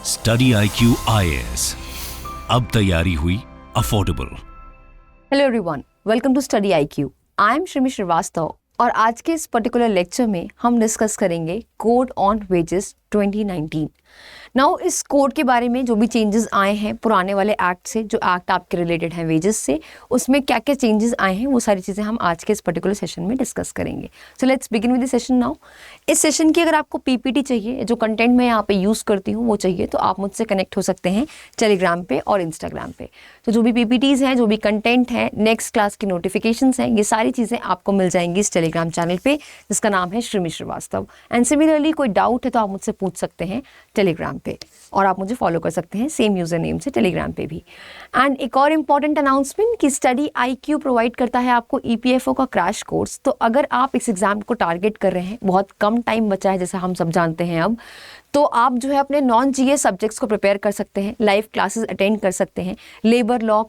Study IQ IAS, अब तैयारी हुई affordable. Hello everyone, welcome to study IQ। I am Shrimi Srivastava और आज के इस पर्टिकुलर लेक्चर में हम डिस्कस करेंगे कोड ऑन वेजेस 2019। नाउ इस कोड के बारे में जो भी चेंजेस आए हैं पुराने वाले एक्ट से, जो एक्ट आपके रिलेटेड हैं वेजेस से, उसमें क्या क्या चेंजेस आए हैं वो सारी चीज़ें हम आज के इस पर्टिकुलर सेशन में डिस्कस करेंगे। So let's begin with the session now. इस सेशन की अगर आपको पीपीटी चाहिए, जो कंटेंट मैं यहाँ पे यूज़ करती हूँ वो चाहिए, तो आप मुझसे कनेक्ट हो सकते हैं टेलीग्राम पे और इंस्टाग्राम पे। तो जो भी पीपीटीज़ हैं, जो भी कंटेंट है, नेक्स्ट क्लास की नोटिफिकेशंस हैं, ये सारी चीज़ें आपको मिल जाएंगी इस टेलीग्राम चैनल पे जिसका नाम है श्रीमी श्रीवास्तव। एंड सिमिलरली कोई डाउट है तो आप मुझसे पूछ सकते हैं टेलीग्राम पे, और आप मुझे फॉलो कर सकते हैं सेम यूज़र नेम से टेलीग्राम पे भी। एंड एक और इम्पॉर्टेंट अनाउंसमेंट कि स्टडी IQ प्रोवाइड करता है आपको EPFO का क्रैश कोर्स। तो अगर आप इस एग्ज़ाम को टारगेट कर रहे हैं, बहुत कम टाइम बचा है जैसा हम सब जानते हैं अब, तो आप जो है अपने नॉन GS सब्जेक्ट्स को प्रिपेयर कर सकते हैं, लाइव क्लासेस अटेंड कर सकते हैं, लेबर लॉ,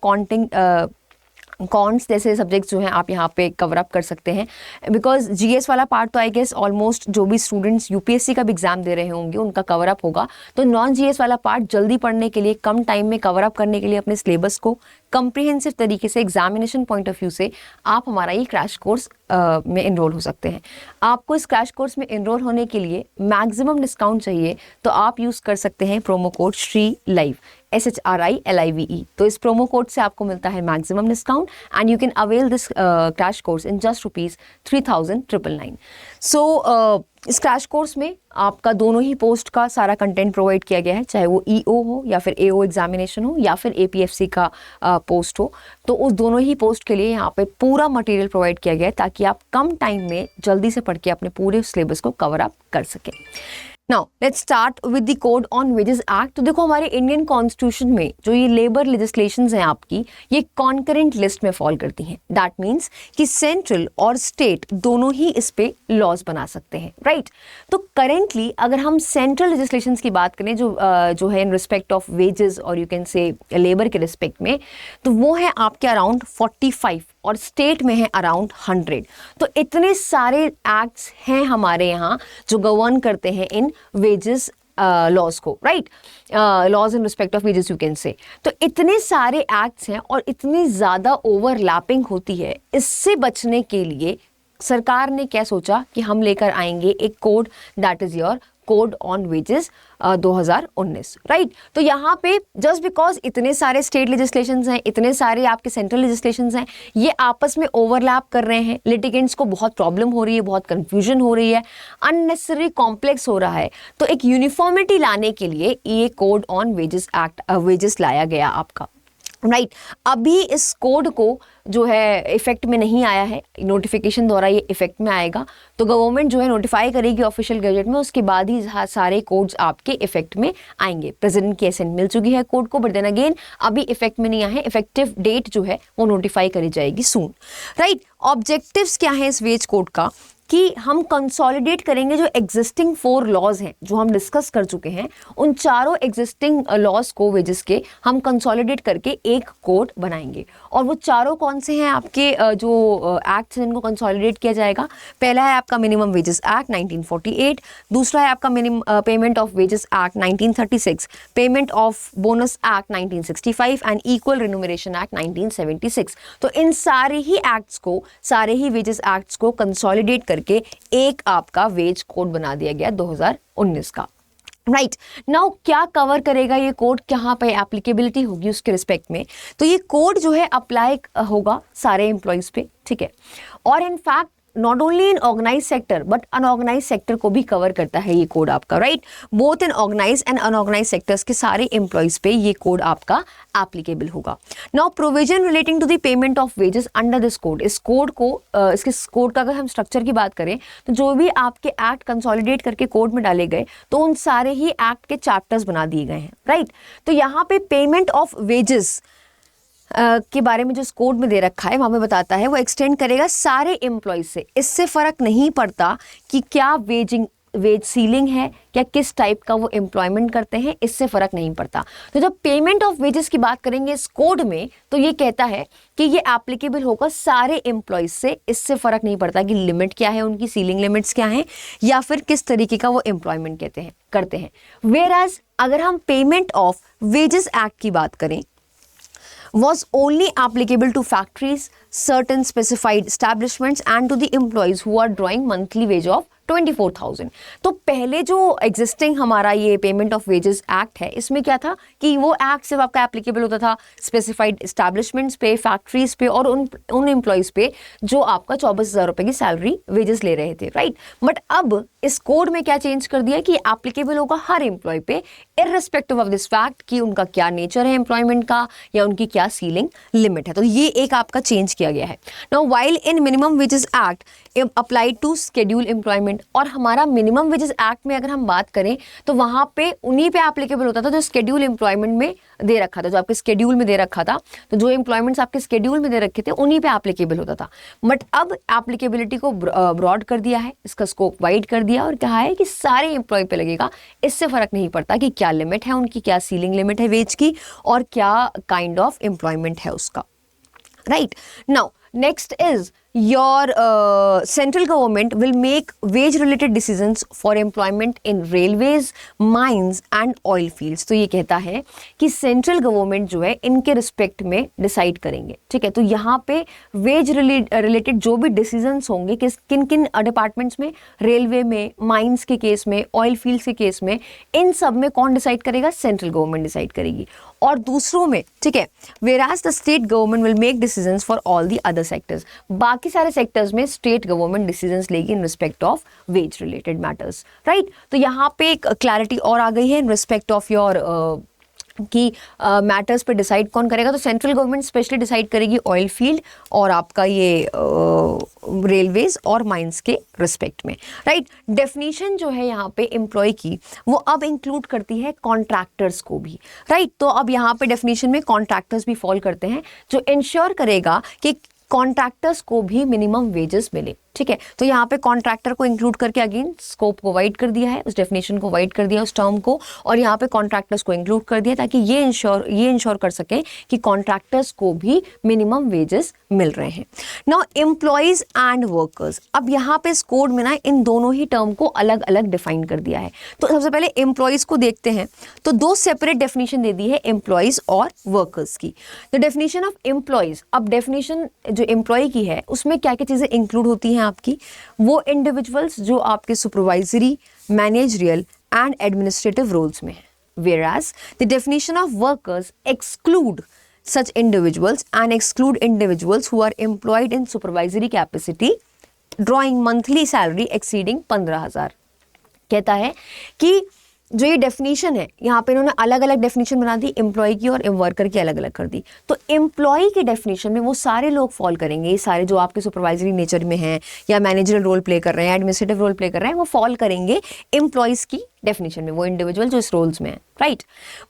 कॉन्ट्स जैसे सब्जेक्ट्स जो हैं आप यहाँ पे कवर अप कर सकते हैं। बिकॉज GS वाला पार्ट तो आई गेस ऑलमोस्ट जो भी स्टूडेंट्स UPSC का भी एग्जाम दे रहे होंगे उनका कवर अप होगा। तो नॉन GS वाला पार्ट जल्दी पढ़ने के लिए, कम टाइम में कवर अप करने के लिए, अपने सिलेबस को कंप्रिहेंसिव तरीके से एग्जामिनेशन पॉइंट ऑफ व्यू से आप हमारा ये क्रैश कोर्स में इनरोल हो सकते हैं। आपको इस क्रैश कोर्स में इनरोल होने के लिए मैक्सिमम डिस्काउंट चाहिए तो आप यूज़ कर सकते हैं प्रोमो कोड SHRILIVE SHRILIVE। तो इस प्रोमो कोड से आपको मिलता है maximum discount and you can avail this crash course in just ₹3,999। सो इस क्रैश कोर्स में आपका दोनों ही पोस्ट का सारा कंटेंट प्रोवाइड किया गया है, चाहे वो EO हो या फिर AO एग्जामिनेशन हो या फिर APFC का पोस्ट हो। तो उस दोनों ही पोस्ट के लिए यहाँ पे पूरा मटेरियल प्रोवाइड किया गया है ताकि आप कम टाइम में जल्दी से पढ़ के अपने पूरे सिलेबस को कवर अप कर सकें। Now let's start with the code on wages act. तो देखो हमारे इंडियन कॉन्स्टिट्यूशन में जो ये लेबर लेजिस्लेशंस हैं आपकी, ये कॉन्करेंट लिस्ट में फॉल करती हैं। दैट मीन्स कि सेंट्रल और स्टेट दोनों ही इस पे लॉज बना सकते हैं, राइट। तो करेंटली अगर हम सेंट्रल लेजिस्लेशंस की बात करें जो है इन रिस्पेक्ट ऑफ वेजेस और यू कैन से लेबर के रिस्पेक्ट में, तो वो है आपके अराउंड 45 और स्टेट में है अराउंड 100। तो इतने सारे एक्ट्स हैं हमारे यहाँ जो गवर्न करते हैं इन वेजेस लॉज को, right. Laws in respect of wages you can say. तो इतने सारे एक्ट्स हैं और इतनी ज़्यादा ओवरलैपिंग होती है। इससे बचने के लिए सरकार ने क्या सोचा कि हम लेकर आएंगे एक code, that is your code on wages 2019, right. तो यहाँ पे जस्ट बिकॉज इतने सारे स्टेट लेजिस्लेशंस हैं, इतने सारे आपके सेंट्रल लेजिस्लेशंस हैं, ये आपस में ओवरलैप कर रहे हैं, लिटिगेंट्स को बहुत प्रॉब्लम हो रही है, बहुत कंफ्यूजन हो रही है, अननेसेसरी कॉम्प्लेक्स हो रहा है। तो एक यूनिफॉर्मिटी लाने के लिए ये code on wages act wages लाया गया आपका, राइट। अभी इस कोड को जो है इफेक्ट में नहीं आया है, नोटिफिकेशन द्वारा ये इफेक्ट में आएगा। तो गवर्नमेंट जो है नोटिफाई करेगी ऑफिशियल गजट में, उसके बाद ही सारे कोड्स आपके इफेक्ट में आएंगे। प्रेसिडेंट की एसेंट मिल चुकी है कोड को, बट देन अगेन अभी इफेक्ट में नहीं आया है। इफेक्टिव डेट जो है वो नोटिफाई करी जाएगी सून, राइट। ऑब्जेक्टिव्स क्या है इस वेज कोड का कि हम कंसोलिडेट करेंगे जो एग्जिस्टिंग 4 लॉज हैं जो हम डिस्कस कर चुके हैं, उन चारों एग्जिस्टिंग लॉज को वेजेस के हम कंसोलिडेट करके एक कोड बनाएंगे। और वो चारों कौन से हैं आपके जो एक्ट्स हैं इनको कंसोलिडेट किया जाएगा। पहला है आपका मिनिमम वेजेस एक्ट 1948, दूसरा है आपका minimum payment of wages act 1936, payment of bonus act 1965 and equal remuneration act 1976। तो इन सारे ही एक्ट्स को, सारे ही वेजेस एक्ट्स को कंसोलिडेट करके एक आपका वेज कोड बना दिया गया 2019 का, राइट। नाउ क्या कवर करेगा ये कोड, कहाँ पे एप्लीकेबिलिटी होगी उसके रिस्पेक्ट में। तो ये कोड जो है अप्लाई होगा सारे एम्प्लॉयज़ पे, ठीक है। और in fact not only in organise sector but unorganise sector को भी कवर करता है ये कोड आपका, right. Both in organise and unorganise sectors के सारे एम्प्लॉयज़ पे ये कोड आपका एप्लीकेबल होगा। Now provision relating to the payment of wages under this code, इस कोड को इसके कोड का अगर हम स्ट्रक्चर की बात करें तो जो भी आपके एक्ट कंसोलिडेट करके कोड में डाले गए तो उन सारे ही एक्ट के चैप्टर्स बना दिए गए हैं, राइट। तो यहाँ पे पेमेंट ऑफ वेजेस के बारे में जो कोड में दे रखा है वहाँ में बताता है वो एक्सटेंड करेगा सारे एम्प्लॉयज से। इससे फ़र्क नहीं पड़ता कि क्या वेजिंग वेज सीलिंग है या किस टाइप का वो एम्प्लॉयमेंट करते हैं, इससे फर्क नहीं पड़ता। तो जब पेमेंट ऑफ वेजेस की बात करेंगे इस कोड में, तो ये कहता है कि ये एप्लीकेबल होगा सारे एम्प्लॉयज से, इससे फर्क नहीं पड़ता कि लिमिट क्या है, उनकी सीलिंग लिमिट्स क्या हैं, या फिर किस तरीके का वो एम्प्लॉयमेंट करते हैं। वेयर एज अगर हम पेमेंट ऑफ वेजेस एक्ट की बात करें, was only applicable to factories, certain specified establishments and to the employees who are drawing monthly wage of 24,000। तो पहले जो एग्जिस्टिंग हमारा ये पेमेंट ऑफ वेजेस एक्ट है, इसमें क्या था कि वो एक्ट सिर्फ आपका एप्लीकेबल होता था स्पेसिफाइड एस्टैब्लिशमेंट्स पे, फैक्ट्रीज पे और उन एम्प्लॉयज़ पे जो आपका 24,000 रुपये की सैलरी वेजेस ले रहे थे, राइट। बट अब इस कोड में क्या चेंज कर दिया कि एप्लीकेबल होगा हर एम्प्लॉय पे, इररिस्पेक्टिव ऑफ दिस फैक्ट कि उनका क्या नेचर है एम्प्लॉयमेंट का या उनकी क्या सीलिंग लिमिट है। तो ये एक आपका चेंज किया गया है। Now while in minimum wages act applied to schedule employment, और हमारा मिनिमम वेजेस एक्ट में अगर हम बात करें तो वहां पे उन्हीं पे एप्लीकेबल होता था जो शेड्यूल एम्प्लॉयमेंट में दे रखा था, जो आपके शेड्यूल में दे रखा था। तो जो एम्प्लॉयमेंट्स आपके शेड्यूल में दे रखे थे उन्हीं पे एप्लीकेबल होता था। बट अब एप्लीकेबिलिटी को ब्रॉड कर दिया है, इसका स्कोप वाइड कर दिया और कहा है कि सारे एम्प्लॉय पे लगेगा, इससे फर्क नहीं पड़ता कि क्या लिमिट है उनकी, क्या सीलिंग लिमिट है वेज की और क्या काइंड ऑफ एम्प्लॉयमेंट है उसका, right. Now next is your central government will make wage related decisions for employment in railways, mines and oil fields। तो ये कहता है कि सेंट्रल गवर्नमेंट जो है इनके रिस्पेक्ट में डिसाइड करेंगे, ठीक है। तो यहाँ पे वेज रिलेटेड जो भी डिसीजंस होंगे किन किन डिपार्टमेंट्स में, रेलवे में, माइंस के केस में, ऑयल फील्ड्स के केस में, इन सब में कौन डिसाइड करेगा, सेंट्रल गवर्नमेंट डिसाइड करेगी। और दूसरों में, ठीक है, whereas the state government will make decisions for all the other sectors। बाकी सारे सेक्टर्स में स्टेट गवर्नमेंट डिसीजंस लेगी इन respect of ways related matters, right. तो यहाँ पे एक क्लैरिटी और आ गई है इन रिस्पेक्ट ऑफ योर कि मैटर्स पे डिसाइड कौन करेगा। तो सेंट्रल गवर्नमेंट स्पेशली डिसाइड करेगी ऑयल फील्ड और आपका ये रेलवेज और माइंस के रिस्पेक्ट में, राइट। डेफिनेशन जो है यहाँ पे एम्प्लॉय की वो अब इंक्लूड करती है कॉन्ट्रैक्टर्स को भी, राइट। तो अब यहाँ पे डेफिनेशन में कॉन्ट्रैक्टर्स भी फॉल करते हैं, जो इंश्योर करेगा कि कॉन्ट्रैक्टर्स को भी मिनिमम वेजेस मिले, ठीक है। तो यहाँ पे कॉन्ट्रैक्टर को इंक्लूड करके अगेन स्कोप को वाइड कर दिया है, उस डेफिनेशन को वाइड कर दिया उस टर्म को, और यहाँ पे कॉन्ट्रैक्टर्स को इंक्लूड कर दिया ताकि ये इंश्योर कर सके कि कॉन्ट्रैक्टर्स को भी मिनिमम वेजेस मिल रहे हैं। नाउ एम्प्लॉयज एंड वर्कर्स, अब यहाँ पे इस कोड में ना इन दोनों ही टर्म को अलग अलग डिफाइन कर दिया है। तो सबसे पहले एम्प्लॉयज को देखते हैं, तो दो सेपरेट डेफिनेशन दे दी है एम्प्लॉयज और वर्कर्स की। तो डेफिनेशन ऑफ एम्प्लॉयज, अब डेफिनेशन जो एम्प्लॉय की है उसमें क्या क्या चीजें इंक्लूड होती हैं आपकी, वो इंडिविजुअल्स जो आपके supervisory, managerial and administrative roles में है। whereas the definition of workers exclude such individuals and exclude individuals who are employed in supervisory capacity drawing monthly salary exceeding 15,000। कहता है कि जो ये डेफिनेशन है यहाँ पे इन्होंने अलग अलग डेफिनेशन बना दी, एम्प्लॉय की और वर्कर की अलग अलग कर दी। तो एम्प्लॉय के डेफिनेशन में वो सारे लोग फॉल करेंगे, ये सारे जो आपके सुपरवाइजरी नेचर में हैं या मैनेजरल रोल प्ले कर रहे हैं, एडमिनिस्ट्रेटिव रोल प्ले कर रहे हैं, वो फॉल करेंगे एम्प्लॉयज़ की डेफिनेशन में, वो इंडिविजुअल जो इस रोल्स में है, राइट।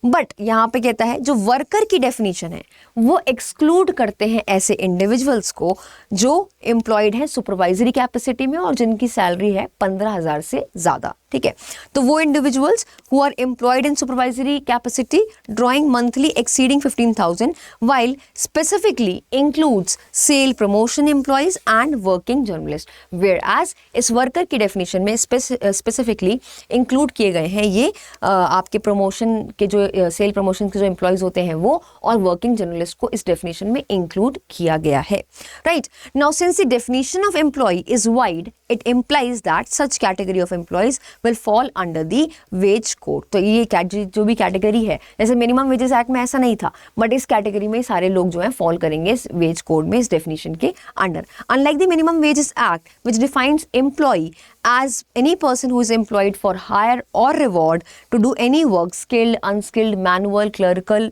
बट यहाँ पे कहता है जो वर्कर की डेफिनेशन है वो एक्सक्लूड करते हैं ऐसे इंडिविजुअल्स को जो एम्प्लॉयड हैं सुपरवाइजरी कैपेसिटी में और जिनकी सैलरी है 15,000 से ज़्यादा, ठीक है। तो वो individuals who are employed in supervisory capacity drawing monthly exceeding 15,000 while specifically includes sale promotion employees and working journalist. Whereas इस वर्कर की डेफिनेशन में स्पेसिफिकली इंक्लूड किए गए हैं ये आपके प्रमोशन के जो सेल प्रमोशन के जो एम्प्लॉयज होते हैं वो, और वर्किंग जर्नलिस्ट को इस डेफिनेशन में इंक्लूड किया गया है, right. Now since the definition of employee is wide, it implies that such category of employees will fall under the wage code। तो ये जो भी कैटेगरी है, जैसे मिनिमम वेजेस एक्ट में ऐसा नहीं था, बट इस कैटेगरी में सारे लोग जो हैं फॉल करेंगे इस वेज कोड में, इस डेफिनेशन के under. Unlike the minimum wages act which defines employee as any person who is employed for hire or reward to do any work, skilled, unskilled, manual, clerical,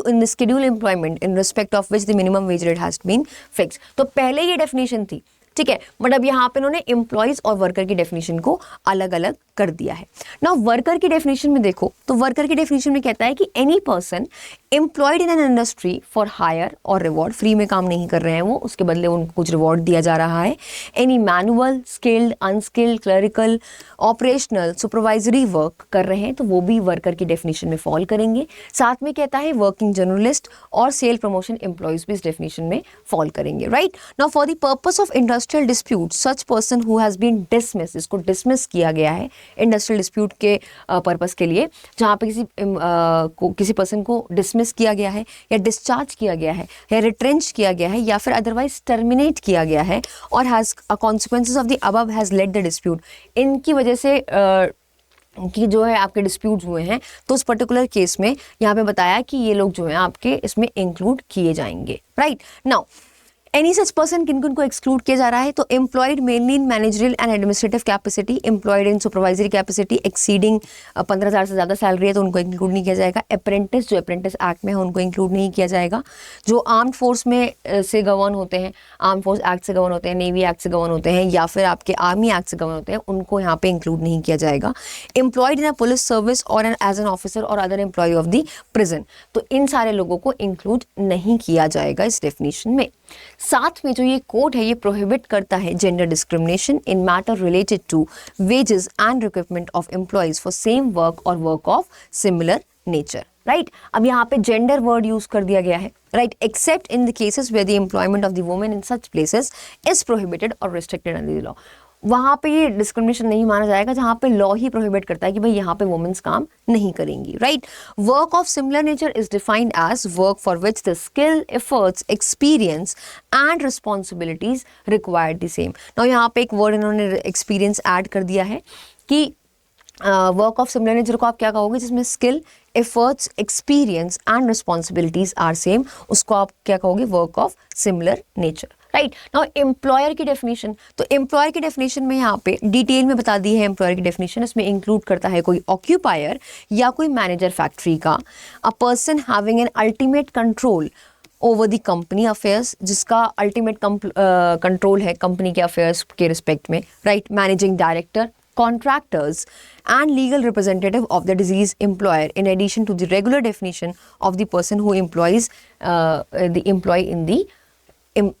in the schedule employment in respect of which the minimum wage rate has been fixed। तो पहले ये definition थी ठीक है, but अब यहाँ पे उन्होंने एम्प्लॉयज और वर्कर की डेफिनेशन को अलग अलग कर दिया है। नाउ वर्कर की डेफिनेशन में देखो तो वर्कर की डेफिनेशन में कहता है कि any person employed in an industry for hire और रिवॉर्ड, फ्री में काम नहीं कर रहे हैं वो, उसके बदले उनको कुछ रिवॉर्ड दिया जा रहा है। Any manual, skilled, unskilled, clerical, operational, supervisory work कर रहे हैं तो वो भी वर्कर की डेफिनेशन में फॉल करेंगे। साथ में कहता है वर्किंग जर्नलिस्ट और सेल प्रमोशन एम्प्लॉयज भी इस डेफिनेशन में फॉल करेंगे, right. Now for the purpose of industrial dispute such person who has been dismiss, इसको डिसमिस किया गया है इंडस्ट्रियल डिस्प्यूट के पर्पस के लिए, जहाँ पे किसी पर्सन को डिसमिस किया गया है या डिस्चार्ज किया गया है या रिट्रेंच किया गया है या फिर अदरवाइज टर्मिनेट किया गया है और has consequences of the above has lead the dispute, इनकी वजह से कि जो है आपके डिस्प्यूट हुए हैं, तो उस पर्टिकुलर केस में यहाँ पे बताया कि ये लोग जो हैं आपके इसमें इंक्लूड किए जाएंगे, right. Now any such person, किन किन को एक्सक्लूड किया जा रहा है, तो employed mainly in managerial and administrative capacity, employed in supervisory capacity exceeding 15,000 से ज़्यादा सैलरी है तो उनको इंक्लूड नहीं किया जाएगा। अप्रेंटिस, जो अप्रेंटिस एक्ट में है उनको इंक्लूड नहीं किया जाएगा। जो आर्म्ड फोर्स में से गवर्न होते हैं, आर्म फोर्स एक्ट से गवर्न होते हैं, नेवी एक्ट से गवर्न होते हैं या फिर आपके आर्मी एक्ट से गवर्न होते हैं, उनको यहाँ पे इंक्लूड नहीं किया जाएगा। Employed in a police service और एज एन ऑफिसर और other employee of the prison, तो इन सारे लोगों को इंक्लूड नहीं किया जाएगा इस डेफिनेशन में। साथ में जो ये कोड है ये प्रोहिबिट करता है gender discrimination in matter related to wages and recruitment of employees for same work और work of similar nature, right. अब यहाँ पे जेंडर वर्ड यूज कर दिया गया है, right, except in the cases where the employment of the women in such places is prohibited और restricted under the law. वहाँ पे ये डिस्क्रिमिनेशन नहीं माना जाएगा जहाँ पे लॉ ही प्रोहिबिट करता है कि भाई यहाँ पे वुमेन्स काम नहीं करेंगी, right. Work of similar nature is defined as work for which the skill, efforts, experience and responsibilities required the same. नाउ यहाँ पे एक वर्ड इन्होंने एक्सपीरियंस ऐड कर दिया है कि वर्क ऑफ सिमिलर नेचर को आप क्या कहोगे, जिसमें skill, efforts, experience and responsibilities are same, उसको आप क्या कहोगे, work of similar nature, right. Now employer की डेफिनेशन, तो एम्प्लॉयर की डेफिनेशन में यहाँ पे डिटेल में बता दी है एम्प्लॉयर की डेफिनेशन। इसमें इंक्लूड करता है कोई ऑक्यूपायर या कोई मैनेजर फैक्ट्री का, a person having an ultimate control over the company affairs, जिसका अल्टीमेट कंट्रोल है कंपनी के अफेयर्स के रिस्पेक्ट में, right. Managing director, contractors and legal representative of the disease employer in addition to the regular definition of the person who employs the employee in the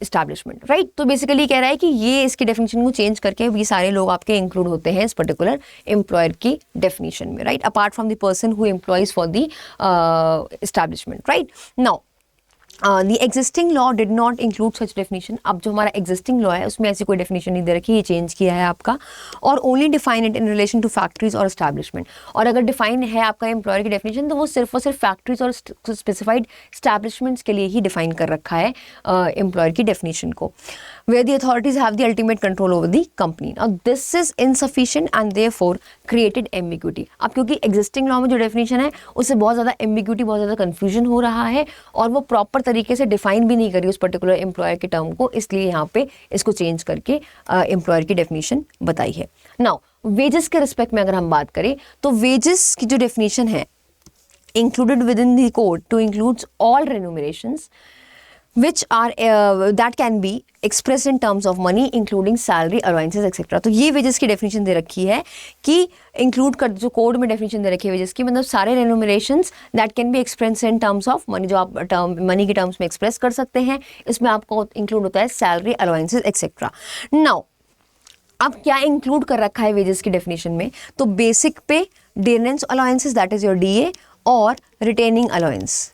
establishment, right। तो basically कह रहा है कि ये इसकी definition को change करके ये सारे लोग आपके इंक्लूड होते हैं इस पर्टिकुलर एम्प्लॉयर की डेफिनेशन में, right, apart from the person who employees for the establishment, right. Now the existing law did not include such definition. अब जो हमारा एग्जिस्टिंग लॉ है उसमें ऐसी कोई डेफिनेशन नहीं दे रखी, ये चेंज किया है आपका, और only define it in relation to factories और एस्टैब्लिशमेंट। और अगर डिफाइन है आपका एम्प्लॉयर की डेफिनेशन तो वो सिर्फ और सिर्फ फैक्ट्रीज और स्पेसिफाइड एस्टैब्लिशमेंट्स के लिए ही डिफाइन कर रखा है एम्प्लॉयर की डेफिनेशन को, where the authorities have the ultimate control over the company. Now this is insufficient and therefore created ambiguity. अब क्योंकि existing law में जो definition है उससे बहुत ज़्यादा ambiguity, बहुत ज़्यादा confusion हो रहा है और वो proper तरीके से define भी नहीं करी उस particular employer के term को, इसलिए यहाँ पे इसको change करके employer की definition बताई है। Now wages के respect में अगर हम बात करें तो wages की जो definition है included within the code to includes all remunerations which are that can be expressed in terms of money including salary, allowances etc. तो ये wages की definition दे रखी है कि include कर, जो कोड में definition दे रखी है wages की, मतलब सारे remunerations that can be expressed in terms of money, जो आप money के terms में express कर सकते हैं, इसमें आपको include होता है salary, allowances etc. Now अब क्या इंक्लूड कर रखा है वेजेस की डेफिनेशन में, तो बेसिक पे, dearness allowances that is your DA और रिटेनिंग अलाउंस,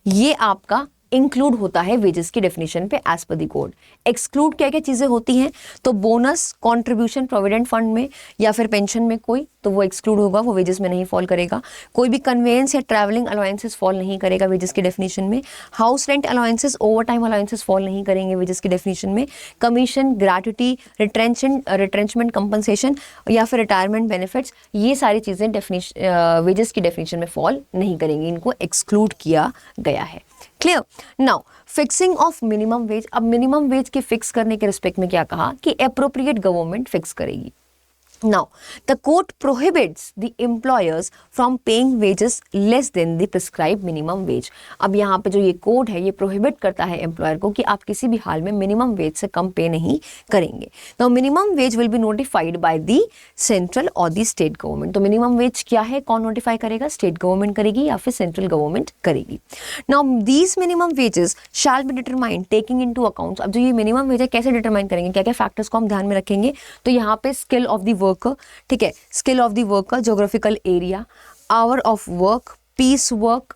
ये आपका इंक्लूड होता है वेजेस की डेफिनेशन पे as per the code. Exclude क्या क्या चीज़ें होती हैं, तो बोनस, कंट्रीब्यूशन प्रोविडेंट फंड में या फिर पेंशन में कोई, तो वो एक्सक्लूड होगा, वो वेजेस में नहीं फॉल करेगा। कोई भी कन्वेंस या ट्रैवलिंग अलाउंसेस फॉल नहीं करेगा वेजेस की डेफिनेशन में। House rent allowances, over time allowances fall नहीं करेंगे वेजेस की डेफिनेशन में। कमीशन, ग्रेट्युटी, रिट्रेंचमेंट कंपनसेशन या फिर रिटायरमेंट बेनिफिट्स, ये सारी चीज़ें वेजेस की डेफिनेशन में फॉल नहीं करेंगी, इनको एक्सक्लूड किया गया है। Clear. Now fixing of minimum wage, अब मिनिमम वेज के फिक्स करने के रिस्पेक्ट में क्या कहा कि एप्रोप्रिएट गवर्नमेंट फिक्स करेगी, Now, the code prohibits the employers from paying wages less than the prescribed minimum wage. अब यहाँ पे जो ये कोड है ये प्रोहिबिट करता है एम्प्लॉयर को कि आप किसी भी हाल में मिनिमम वेज से कम पे नहीं करेंगे. Now, minimum wage will be notified by the central or the state government. तो मिनिमम वेज क्या है, कौन नोटिफाई करेगा, स्टेट गवर्नमेंट करेगी या फिर सेंट्रल गवर्नमेंट करेगी. Now, these minimum wages shall be determined taking into account. अब जो ये मिनिमम वेज है कैसे डिटरमाइन करेंगे, क्या क्या फैक्टर्स को हम ध्यान में रखेंगे, तो यहाँ पे स्किल ऑफ द वर्कर, ठीक है, skill of the worker, geographical area, hour of work, piece work,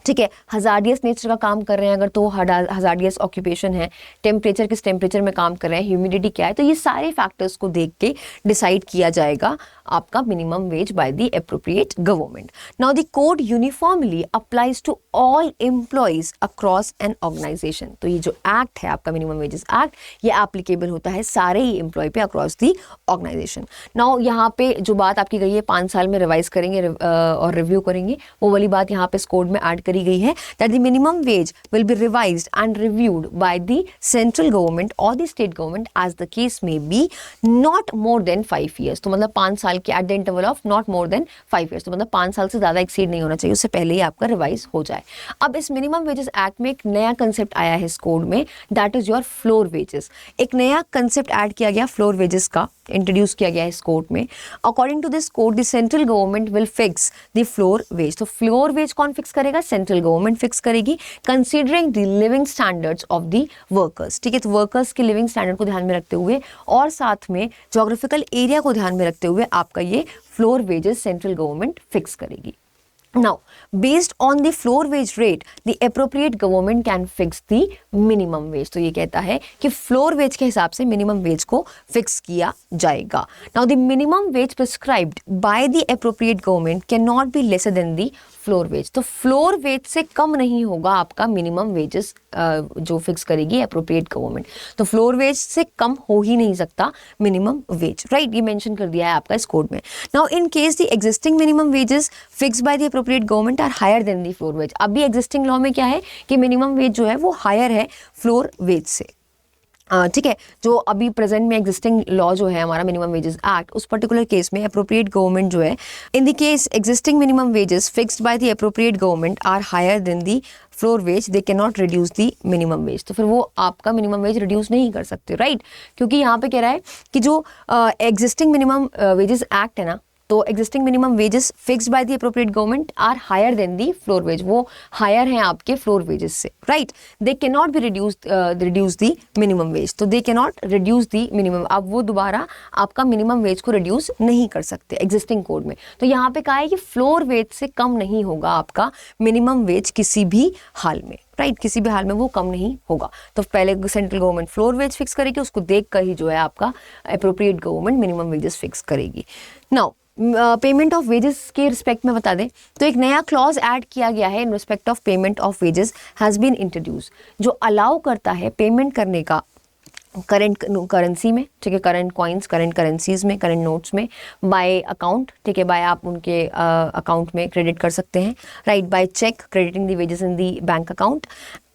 ठीक है, हजार्डियस नेचर का काम कर रहे हैं अगर तो हजार्डियस ऑक्यूपेशन है, टेम्परेचर किस टेम्परेचर में काम कर रहे हैं, ह्यूमिडिटी क्या है, तो ये सारे फैक्टर्स को देख के डिसाइड किया जाएगा आपका minimum wage by the appropriate government. Now the code uniformly applies to all employees across an organisation. तो ये जो एक्ट है आपका मिनिमम वेजेस एक्ट, ये एप्लीकेबल होता है सारे ही एम्प्लॉय पे अक्रॉस दी ऑर्गेनाइजेशन. नाउ यहाँ पे जो बात आपकी गई है 5 साल में रिवाइज करेंगे और रिव्यू करेंगे, वो वाली बात यहाँ पे इस कोड में ऐड करी गई है that the minimum wage will be revised and reviewed by the central government और the state government as the case may be, not more than 5 years. तो मतलब 5 साल के at the interval of not more than 5 years, तो मतलब 5 साल से ज़्यादा एक्सीड नहीं होना चाहिए, उससे पहले ही आपका रिवाइज हो जाए. अब इस मिनिमम वेजेस एक्ट में एक नया कंसेप्ट आया है इस कोड में, that is your floor wages. एक नया कंसेप्ट ऐड किया गया फ्लोर वेजेस का, इंट्रोड्यूस किया गया है इस कोड में. According to this code the central government will fix the floor wage. तो फ्लोर वेज कौन फिक्स करेगा, सेंट्रल गवर्नमेंट फिक्स करेगी, considering the living standards of the workers. ठीक है, तो वर्कर्स के लिविंग स्टैंडर्ड को ध्यान में रखते हुए और साथ में ज्योग्राफिकल एरिया को ध्यान में रखते हुए आपका ये floor wages central government fix करेगी. Now, based on the floor wage rate, the appropriate government can fix the minimum wage. तो ये कहता है कि floor wage के हिसाब से minimum wage को fix किया जाएगा. Now, the minimum wage prescribed by the appropriate government cannot be lesser than the floor wage. तो floor wage से कम नहीं होगा आपका minimum wages जो फिक्स करेगी appropriate government. तो floor wage से कम हो ही नहीं सकता minimum wage, right? ये मेंशन कर दिया है आपका इस कोड में. Now, in case the existing minimum wages fixed by the appropriate government are higher than the floor wage. अभी existing law में क्या है कि minimum wage जो है वो higher है floor wage से. ठीक है, जो अभी प्रेजेंट में एग्जिस्टिंग लॉ जो है हमारा मिनिमम वेजेस एक्ट, उस पर्टिकुलर केस में अप्रोप्रिएट गवर्नमेंट जो है, in the case existing minimum wages fixed by the appropriate government are higher than the floor wage, they can not reduce the minimum wage. तो फिर वो आपका minimum veg reduce नहीं कर सकते, राइट? क्योंकि यहाँ पे कह रहा है कि जो एग्जिस्टिंग मिनिमम वेजेस एक्ट है ना, तो existing minimum wages fixed by the appropriate government are higher than the floor wage, वो हायर हैं आपके फ्लोर वेजेस से, right? They can not be reduce the minimum wage. तो they can not reduce the minimum, अब वो दोबारा आपका minimum veg को रिड्यूस नहीं कर सकते एग्जिस्टिंग कोड में. तो यहाँ पे कहा है कि फ्लोर वेज से कम नहीं होगा आपका मिनिमम वेज किसी भी हाल में, राइट? किसी भी हाल में वो कम नहीं होगा. तो पहले central government floor wage fix करेगी, उसको देख कर ही जो है आपका appropriate government minimum wages fix करेगी. नाउ पेमेंट ऑफ वेजेस के रिस्पेक्ट में बता दें तो एक नया क्लॉज ऐड किया गया है in respect of payment of wages has been introduce, जो अलाउ करता है पेमेंट करने का करंट करेंसी में, ठीक है, करंट कॉइन्स, करंट करेंसीज में, करंट नोट्स में, बाय अकाउंट, ठीक है, बाय आप उनके अकाउंट में क्रेडिट कर सकते हैं, right? By cheque crediting the wages in the bank account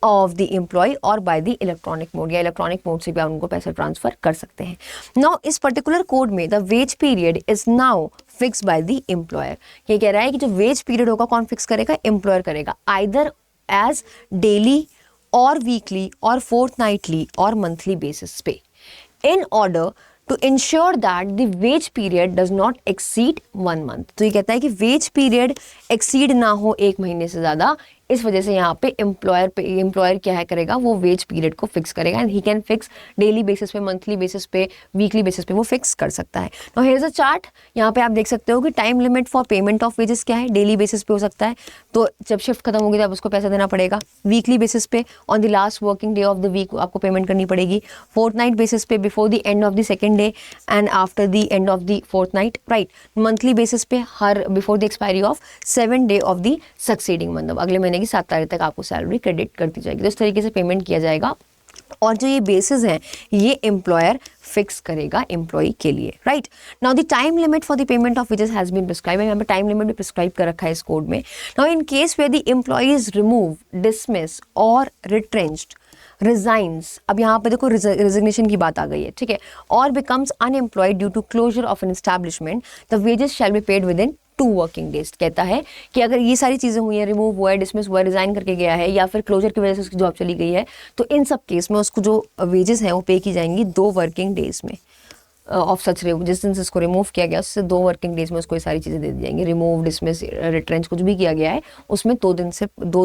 of the employee और बाय द इलेक्ट्रॉनिक मोड, या इलेक्ट्रॉनिक मोड से भी आप उनको पैसे ट्रांसफर कर सकते हैं. नाउ इस पर्टिकुलर कोड में the ways period is now fix by the employer. ये कह रहा है कि जो वेज पीरियड होगा कौन फिक्स करेगा, एम्प्लॉयर करेगा, आइदर एज डेली और वीकली और फोर्थनाइटली और मंथली बेसिस पे, in order to ensure that the wage period does not exceed 1 month. तो ये कहता है कि वेज पीरियड एक्सीड ना हो 1 महीने से ज़्यादा, इस वजह से यहाँ पे एम्प्लॉयर क्या है करेगा, वो वेज पीरियड को फिक्स करेगा and he can fix daily basis पे, मंथली बेसिस पे, वीकली बेसिस पे वो फिक्स कर सकता है. Now here is a chart, यहाँ पे आप देख सकते हो कि time limit for payment of wages क्या है, डेली बेसिस पे हो सकता है, तो जब शिफ्ट खत्म होगी तब उसको पैसा देना पड़ेगा. वीकली बेसिस पे on the last working day of the week आपको पेमेंट करनी पड़ेगी. फोर्थनाइट बेसिस पे before the end of the second day and after the end of the fortnight, right? Monthly basis पे हर before the expiry of 7 day of the succeeding month, अगले महीने की 7 तारीख तक आपको सैलरी क्रेडिट कर दी जाएगी. तो इस तरीके से पेमेंट किया जाएगा और जो ये बेसिस हैं ये एम्प्लॉयर फिक्स करेगा एम्प्लॉय के लिए, right? Now the time limit for the payment of wages has been prescribe, यहाँ पे टाइम लिमिट भी प्रिस्क्राइब कर रखा है इस कोड में. Now in case where the employee is remove, dismiss और रिट्रेंच्ड रिजाइंस, अब यहाँ पे देखो रिजिग्नेशन की बात आ गई है, ठीक है, और becomes unemployed due to closure of an establishment, the wages shall be paid within 2 working days. कहता है कि अगर ये सारी चीज़ें हुई हैं, रिमूव हुआ है, डिसमिस हुआ है, रिजाइन करके गया है, या फिर क्लोजर की वजह से उसकी जॉब चली गई है, तो इन सब केस में उसको जो वेजेस हैं वो पे की जाएंगी 2 वर्किंग डेज में ऑफ सच जिस दिन से इसको रिमूव किया गया उससे 2 वर्किंग डेज में उसको ये सारी चीज़ें दे दी जाएंगी। रिमूव, डिसमिस, रिट्रेंच कुछ भी किया गया है उसमें 2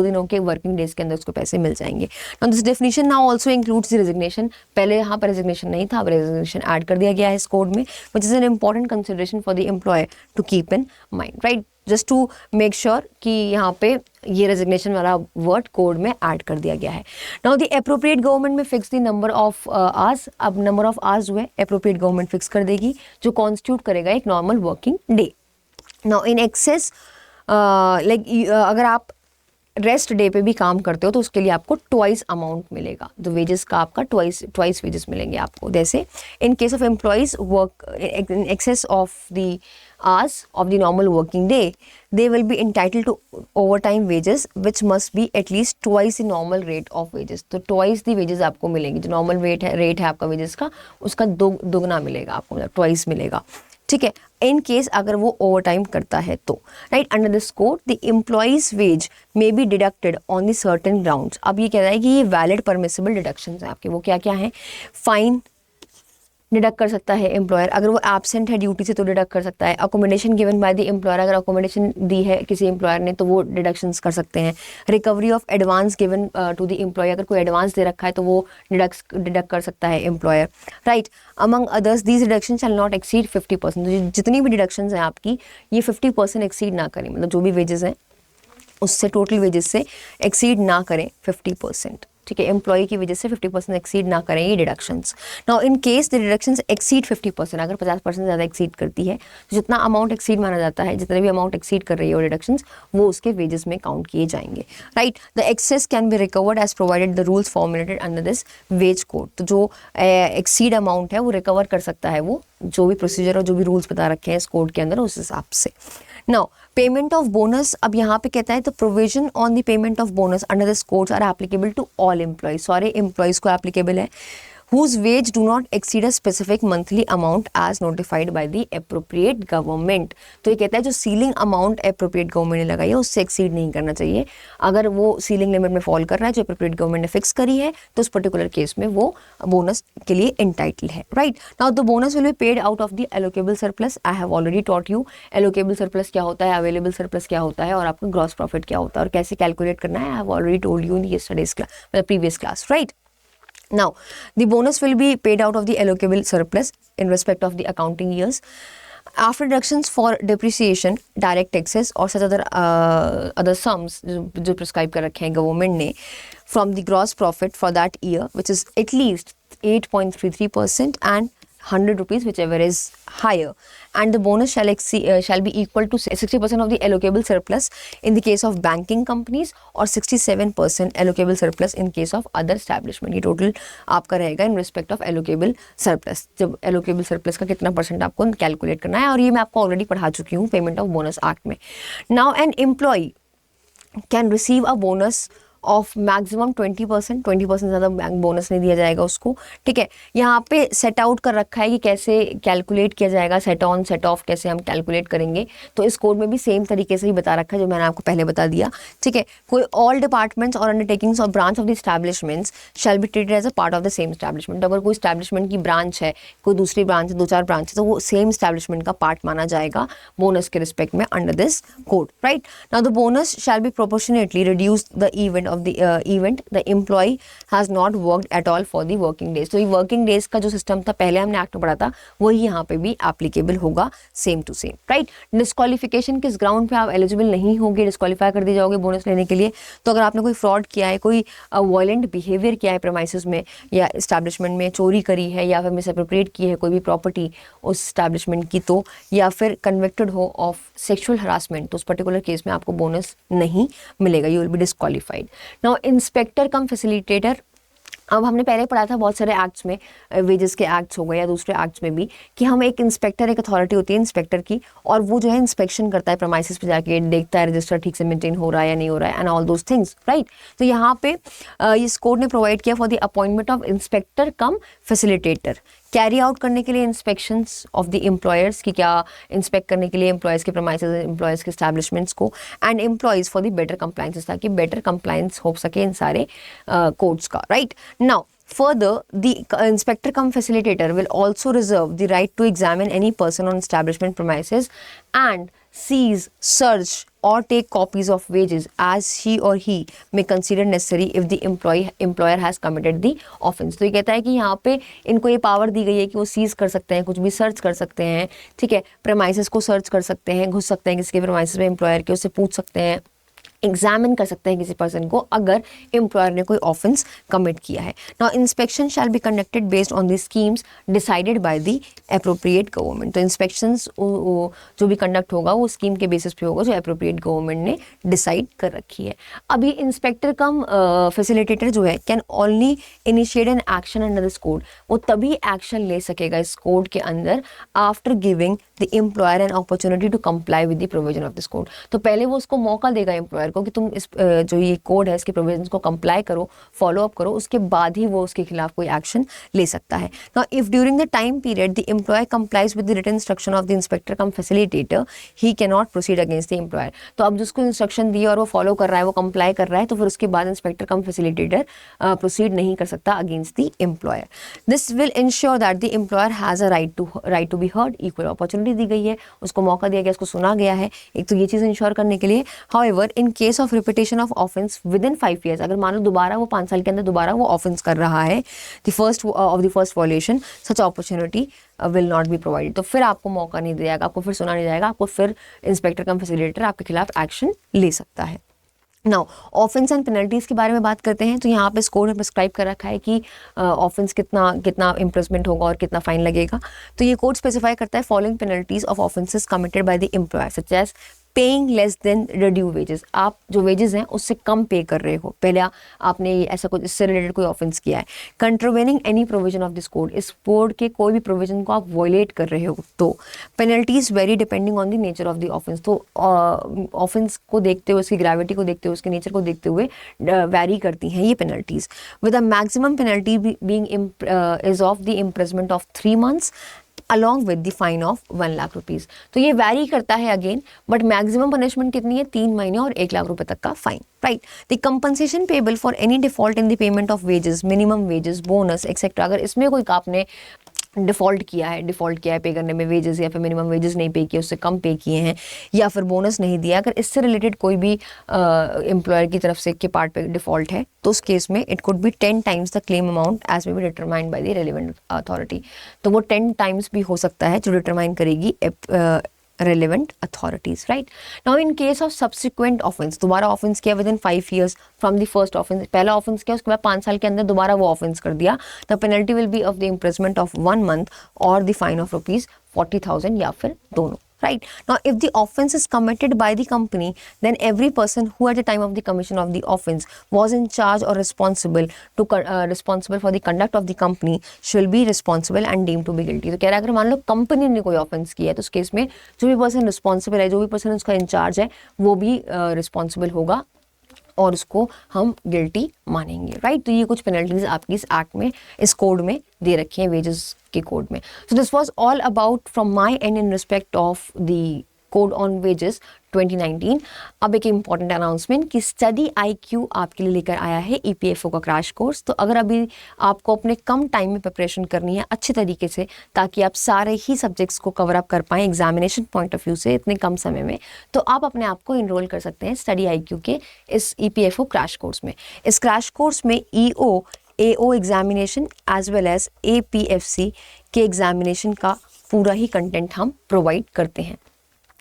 दिनों के वर्किंग डेज के अंदर उसको पैसे मिल जाएंगे। Now this definition now also includes the resignation. पहले यहाँ पर रेजिग्नेशन नहीं था, अब रेजिग्नेशन ऐड कर दिया गया है इस कोड में, which is an important consideration for the employer to keep in mind, right, just to make sure कि यहाँ पे ये रेजिग्नेशन वाला वर्ड कोड में ऐड कर दिया गया है। नाउ द एप्रोप्रिएट गवर्नमेंट में fix the number of hours, अब नंबर ऑफ आवर्स हुए एप्रोप्रिएट गवर्नमेंट फिक्स कर देगी जो कॉन्स्टिट्यूट करेगा एक normal working day. Now in excess अगर आप रेस्ट डे पे भी काम करते हो तो उसके लिए आपको ट्वाइस अमाउंट मिलेगा, तो वेजेस का आपका ट्वाइस वेजेस मिलेंगे आपको। जैसे in case of employees work in excess of the hours of the normal working day, they will be entitled to overtime wages which must be at least twice the normal rate of wages। तो twice the wages आपको मिलेंगी, जो normal rate है आपका wages का, उसका दोगुना मिलेगा आपको, मतलब twice मिलेगा, ठीक है, इन केस अगर वो ओवर टाइम करता है तो, right. Under this code the employee's wage may be deducted on the certain grounds. अब ये कह रहा है कि ये वैलिड परमिसिबल डिडक्शंस हैं आपके, वो क्या क्या हैं? फाइन डिडक्ट कर सकता है एम्प्लॉयर, अगर वो एब्सेंट है ड्यूटी से तो डिडक्ट कर सकता है। Accommodation given by the employer, अगर अकोमोडेशन दी है किसी एम्प्लॉयर ने तो वो डिडक्शंस कर सकते हैं। Recovery of advance given to the employee, अगर कोई एडवांस दे रखा है तो वो डिडक्ट कर सकता है employer, right. Among others these deduction shall not exceed 50%। जितनी भी डिडक्शंस हैं आपकी ये 50% एक्सीड ना करें, मतलब जो भी वेजेस हैं उससे टोटल वेजेस से एक्सीड ना करें 50%, ठीक है, एम्प्लॉय की वजह से 50% एक्सीड ना करें ये deductions. Now in case the deductions exceed 50%, अगर 50% ज़्यादा एक्सीड करती है तो जितना अमाउंट एक्सीड माना जाता है, जितने भी अमाउंट एक्सीड कर रही है वो डिडक्शंस, वो उसके वेजेस में काउंट किए जाएंगे, right. The excess can be recovered as provided the rules formulated under this wage code. तो जो एक्सीड अमाउंट है वो रिकवर कर सकता है वो जो भी प्रोसीजर और जो भी रूल्स बता रखे हैं इस कोड के अंदर उस हिसाब से। नाउ पेमेंट ऑफ बोनस, अब यहाँ पे कहता है तो provision on the payment of bonus under this codes are applicable to all employees, सारे एम्प्लॉइज को एप्लीकेबल है। whose wage do not exceed a specific monthly amount as notified by the appropriate government। तो ये कहता है जो ceiling amount appropriate government ने लगाई है उससे एक्सीड नहीं करना चाहिए। अगर वो सीलिंग लिमिट में फॉल कर रहा है जो appropriate गवर्नमेंट ने फिक्स करी है तो उस पर्टिकुलर केस में वो बोनस के लिए एंटाइटल है, right. Now the bonus will be paid out of the allocable surplus. I have already taught you allocable surplus क्या होता है, अवेलेबल सरप्लस क्या होता है और आपका ग्रॉस प्रॉफिट क्या होता है और कैसे कैलकुलेट करना है। I have already told you in yesterday's class, मतलब previous class, right. Now, the bonus will be paid out of the allocable surplus in respect of the accounting years. After deductions for depreciation, direct taxes और such other sums जो prescribe कर रखे हैं government ने from the gross profit for that year, which is at least 8.33% and 100 rupees whichever is higher, and the bonus shall be equal to 60% of the allocable surplus in the case of banking companies और 67% allocable surplus in case of other establishment। ये total आपका रहेगा in respect of allocable surplus। जब allocable surplus का कितना percent आपको calculate करना है और ये मैं आपको ऑलरेडी पढ़ा चुकी हूँ पेमेंट ऑफ बोनस एक्ट में। Now an employee can receive a bonus of maximum 20%, 20% ज़्यादा बोनस नहीं दिया जाएगा उसको, ठीक है। यहाँ पे सेट आउट कर रखा है कि कैसे कैलकुलेट किया जाएगा, सेट ऑन सेट ऑफ कैसे हम कैलकुलेट करेंगे, तो इस कोड में भी सेम तरीके से ही बता रखा है जो मैंने आपको पहले बता दिया, ठीक है। कोई ऑल डिपार्टमेंट्स और अंडरटेकिंग्स और branch of the establishments shall be treated as a part of the same establishment. अगर कोई एस्टैब्लिशमेंट की ब्रांच है, कोई दूसरी ब्रांच है, 2-4 ब्रांच है, तो वो सेम एस्टैब्लिशमेंट का पार्ट माना जाएगा बोनस के रिस्पेक्ट में under this code, right. Now the bonus shall be proportionately reduce the event of the event the employee has not worked at all for the working days। तो ये working days का जो system था पहले हमने act में पढ़ा था वही यहाँ पे भी एप्लीकेबल होगा same to same, right. Disqualification किस ग्राउंड पे आप एलिजिबल नहीं होंगे, डिस्क्वालीफाई कर दिए जाओगे बोनस लेने के लिए, तो अगर आपने कोई फ्रॉड किया है, कोई वायलेंट बिहेवियर किया है प्रेमाइसेस में या एस्टैब्लिशमेंट में, चोरी करी है या फिर मिसअप्रोप्रिएट की है कोई भी प्रॉपर्टी उस एस्टैब्लिशमेंट की, तो या फिर कन्विक्टेड हो ऑफ सेक्शुअल हरासमेंट, तो उस पर्टिकुलर केस में आपको बोनस नहीं मिलेगा, you will be disqualified. Now inspector cum facilitator अब हमने पहले पढ़ा था बहुत सारे एक्ट्स में, वेजेस के एक्ट्स हो गए या दूसरे एक्ट्स में भी, कि हम एक इंस्पेक्टर, एक अथॉरिटी होती है इंस्पेक्टर की, और वो जो है इंस्पेक्शन करता है प्रेमाइसेस पे जाके, देखता है रजिस्टर ठीक से मेंटेन हो रहा है या नहीं हो रहा है, and all those things, right. तो यहाँ पे इस कोड ने प्रोवाइड किया for the appointment of inspector cum facilitator, carry out करने के लिए इंस्पेक्शंस ऑफ द एम्प्लॉयर्स, की क्या इंस्पेक्ट करने के लिए एम्प्लॉयज़ के प्रेमाइसेस, एम्प्लॉयज़ के एस्टैब्लिशमेंट्स को, and employees for the better compliances, ताकि बेटर कंप्लाइंस हो सके इन सारे कोड्स का, right. Now further, the inspector cum facilitator will also reserve the right to examine any person on establishment premises and seize, search or take copies of wages as he may consider necessary if the employer has committed the offence। तो ये कहता है कि यहाँ पे इनको ये power दी गई है कि वो सीज कर सकते हैं, कुछ भी सर्च कर सकते हैं, ठीक है, प्रेमाइसेस को सर्च कर सकते हैं, घुस सकते हैं किसी के प्रेमाइसेस में एम्प्लॉयर के, उससे पूछ सकते हैं, एग्जामिन कर सकते हैं किसी पर्सन को अगर एम्प्लॉयर ने कोई ऑफेंस कमिट किया है। Now inspection shall be conducted based on the schemes decided by the appropriate government. तो इंस्पेक्शंस जो भी कंडक्ट होगा वो स्कीम के बेसिस पे होगा जो एप्रोप्रिएट गवर्नमेंट ने डिसाइड कर रखी है। अभी इंस्पेक्टर कम फैसिलिटेटर जो है can only initiate an action under this code, वो तभी एक्शन ले सकेगा इस कोड के अंदर after giving the employer an opportunity to comply with the provision of this code. तो पहले वो उसको मौका देगा एम्प्लॉयर को कि तुम इस जो ये कोड है इसके प्रोविजंस को कंप्लाई करो, फॉलो अप करो, उसके बाद ही वो उसके खिलाफ कोई एक्शन ले सकता है। Now if during the time period the employer complies with the written instruction of the inspector cum facilitator he can not proceed against the employer. तो अब जिसको इंस्ट्रक्शन दी और वो फॉलो कर रहा है, वो कंप्लाई कर रहा है, तो फिर उसके बाद इंस्पेक्टर कम फैसिलिटेटर प्रोसीड नहीं कर सकता against the employer. This will ensure that the employer has a right to be heard, equal opportunity दी गई है, उसको मौका दिया गया, उसको सुना गया है, एक तो ये चीज़ इंश्योर करने के लिए। However in case of repetition of offence with in 5 years, अगर मान लो दोबारा वो 5 साल के अंदर दोबारा वो ऑफेंस कर रहा है, the first violation, such opportunity will not be provided. तो फिर आपको मौका नहीं दिया जाएगा, आपको फिर सुना नहीं जाएगा, आपको फिर इंस्पेक्टर कम फैसिलिटेटर आपके खिलाफ एक्शन ले सकता है। नाउ ऑफेंस एंड पेनल्टीज़ के बारे में बात करते हैं। तो यहाँ पे इस कोड में प्रिस्क्राइब कर रखा है कि ऑफेंस कितना इम्प्रेसमेंट होगा और कितना फाइन लगेगा। तो ये कोड स्पेसिफाई करता है following penalties of offences committed by the employer such as paying less than due wages, आप जो वेजेस हैं उससे कम पे कर रहे हो, पहले आपने ऐसा कुछ इससे रिलेटेड कोई ऑफेंस किया है। Contravening any provision of this code, इस कोड के कोई भी प्रोविजन को आप वॉयलेट कर रहे हो तो penalties very depending on the nature of the offence. तो ऑफेंस को देखते हुए, उसकी ग्रेविटी को देखते हुए, उसके नेचर को देखते हुए वैरी करती हैं ये penalties. With a maximum penalty being is of the imprisonment of 3 months along with the fine of 1 lakh rupees. तो ये वैरी करता है अगेन, बट मैक्सिमम पनिशमेंट कितनी है, 3 महीने और 1 लाख रुपए तक का fine, right. The compensation payable for any default in the payment of wages, minimum wages, bonus etcetera, अगर इसमें कोई आपने डिफ़ॉल्ट किया है पे करने में, वेजेस या फिर मिनिमम वेजेस नहीं पे किए, उससे कम पे किए हैं, या फिर बोनस नहीं दिया, अगर इससे रिलेटेड कोई भी एम्प्लॉयर की तरफ से के पार्ट पे डिफ़ॉल्ट है, तो उस केस में it could be 10 times the claim amount as may be determined by the relevant authority. तो वो 10 times भी हो सकता है जो डिटरमाइन करेगी relevant authorities, right? Now in case of subsequent offense, दोबारा offense किया within 5 years from the first offense, पहला offense किया उसके बाद 5 साल के अंदर दोबारा वो offense कर दिया, the penalty will be of the imprisonment of 1 month or the fine of ₹40,000 या फिर दोनों, right? Now if the offense is committed by the company, then every person who at the time of the commission of the offense was in charge or responsible for the conduct of the company shall be responsible and deemed to be guilty। तो कह रहा है अगर मान लो company ने कोई offence किया है तो उस केस में जो भी पर्सन रिस्पॉन्सिबल है, जो भी पर्सन उसका इंचार्ज है, वो भी रिस्पॉन्सिबल होगा और उसको हम गिल्टी मानेंगे, राइट। तो ये कुछ पेनल्टीज आपकी इस एक्ट में, इस कोड में दे रखी हैं, वेजेस के कोड में। So this was all about from my and in respect of the code on wages 2019। अब एक इम्पॉर्टेंट अनाउंसमेंट कि स्टडी IQ आपके लिए लेकर आया है EPFO का क्रैश कोर्स। तो अगर अभी आपको अपने कम टाइम में प्रिपरेशन करनी है अच्छे तरीके से, ताकि आप सारे ही सब्जेक्ट्स को कवर अप कर पाएँ एग्जामिनेशन पॉइंट ऑफ व्यू से इतने कम समय में, तो आप अपने आप को इनरोल कर सकते हैं स्टडी IQ के इस EPFO क्रैश कोर्स में। इस क्रैश कोर्स में EO AO examination as well as APFC के एग्जामिनेशन का पूरा ही कंटेंट हम प्रोवाइड करते हैं।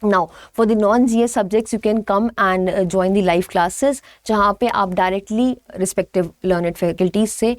Now for the non-GS subjects you can come and join the live classes, जहाँ पे आप डायरेक्टली रिस्पेक्टिव लर्नड फैकल्टीज से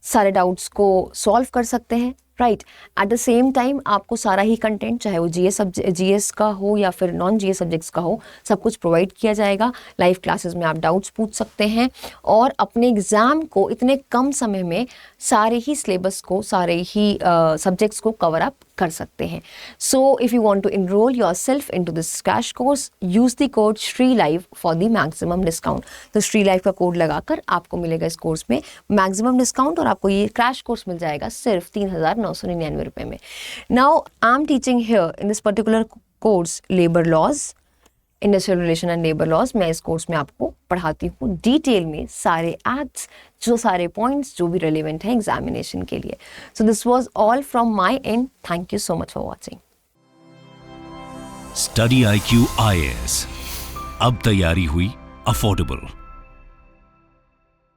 सारे डाउट्स को सॉल्व कर सकते हैं, right. At the same time आपको सारा ही कंटेंट, चाहे वो जीएस का हो या फिर नॉन जीएस सब्जेक्ट्स का हो, सब कुछ प्रोवाइड किया जाएगा। लाइव क्लासेस में आप डाउट्स पूछ सकते हैं और अपने एग्ज़ाम को इतने कम समय में सारे ही सिलेबस को, सारे ही सब्जेक्ट्स को कवर अप कर सकते हैं। So if you want to enroll yourself into this crash course, use the code श्रीलाइव फॉर द मैक्सिमम डिस्काउंट। तो श्रीलाइव का कोड लगाकर आपको मिलेगा इस कोर्स में मैक्सिमम डिस्काउंट और आपको ये क्रैश कोर्स मिल जाएगा सिर्फ 3,999 रुपये में। Now I am teaching here in this particular course labour laws, industrial relation and labour laws. मैं इस कोर्स में आपको पढ़ाती हूँ डिटेल में सारे एक्ट्स, जो सारे पॉइंट्स जो भी रेलिवेंट हैं एग्जामिनेशन के लिए। So this was all from my and. Thank you so much for watching. Study IQ IAS, अब तैयारी हुई अफोर्डेबल।